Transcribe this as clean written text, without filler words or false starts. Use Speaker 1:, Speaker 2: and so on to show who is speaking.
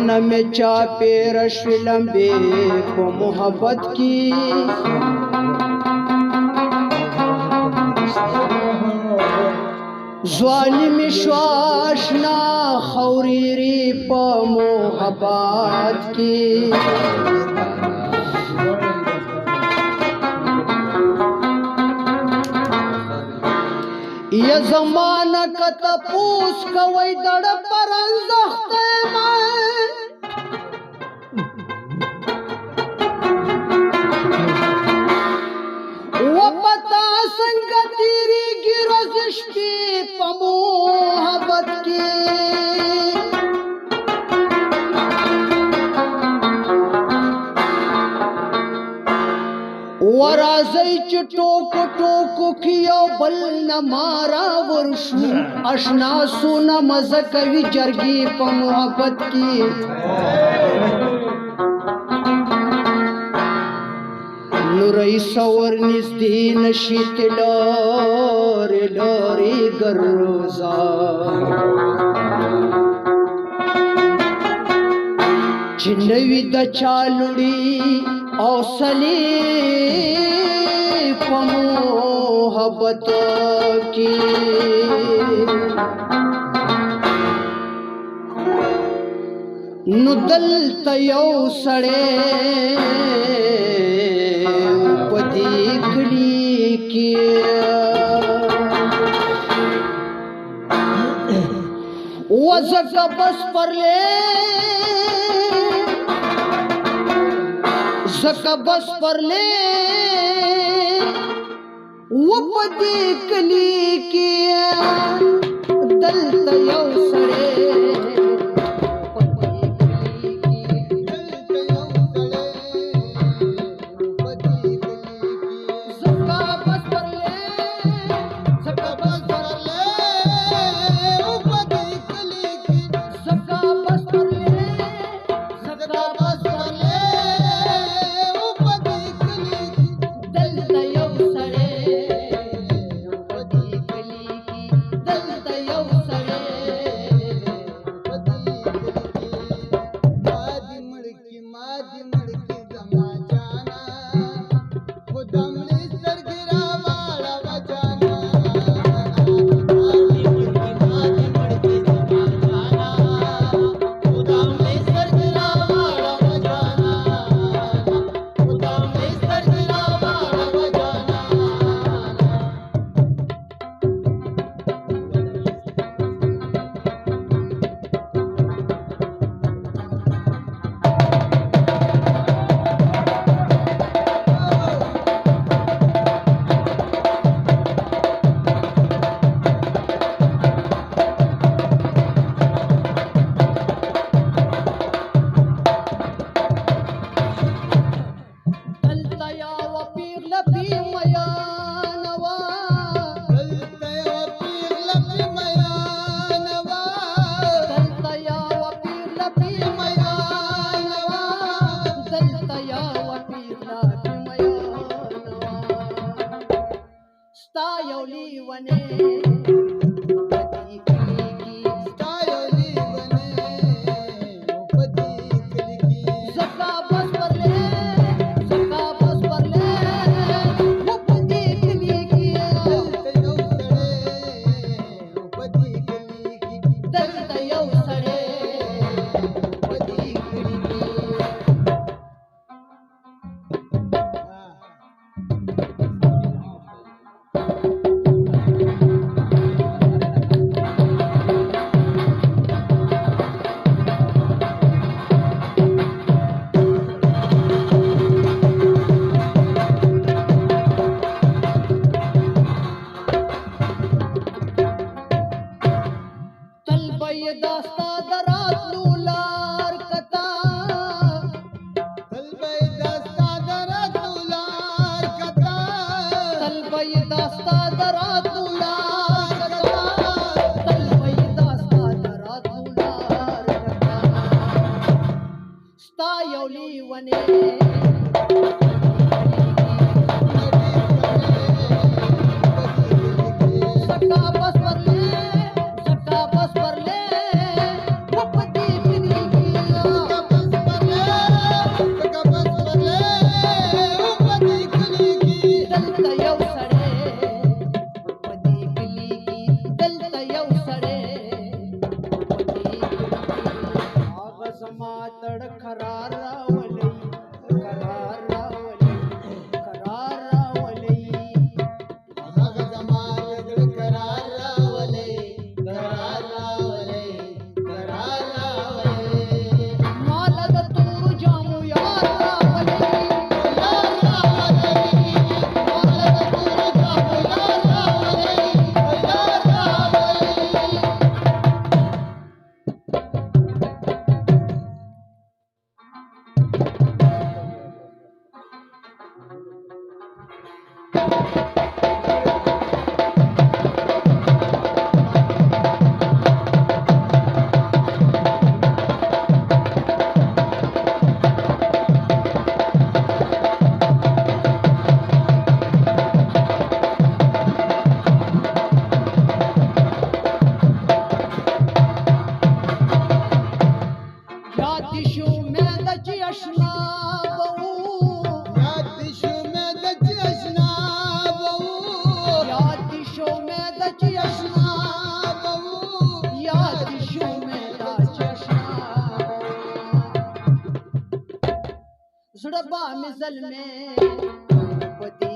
Speaker 1: न में चापे रश्वि लंबे को मोहब्बत की ظالم شواشنا خوریری په محبت کی یا زمانہ کا تپوس کوي دړ پرنځخت ما و پتا څنګه تیری ګرز شپې په محبت کې ورازی چې ټوکو ټوکو کې یو بل نه مارا ورشو اشنا سونه مزه کوي جرګې په محبت کې نورای سور نږدې نشي تلارې لارې ګرځا چې نوي د چالوړي اوصلې په محبت کې نو دلته یو سړی په دې کلي کې وزکه بس پرلې زکه بس پرلې و په دې کلي کې دلته یو سړی زلمه پدې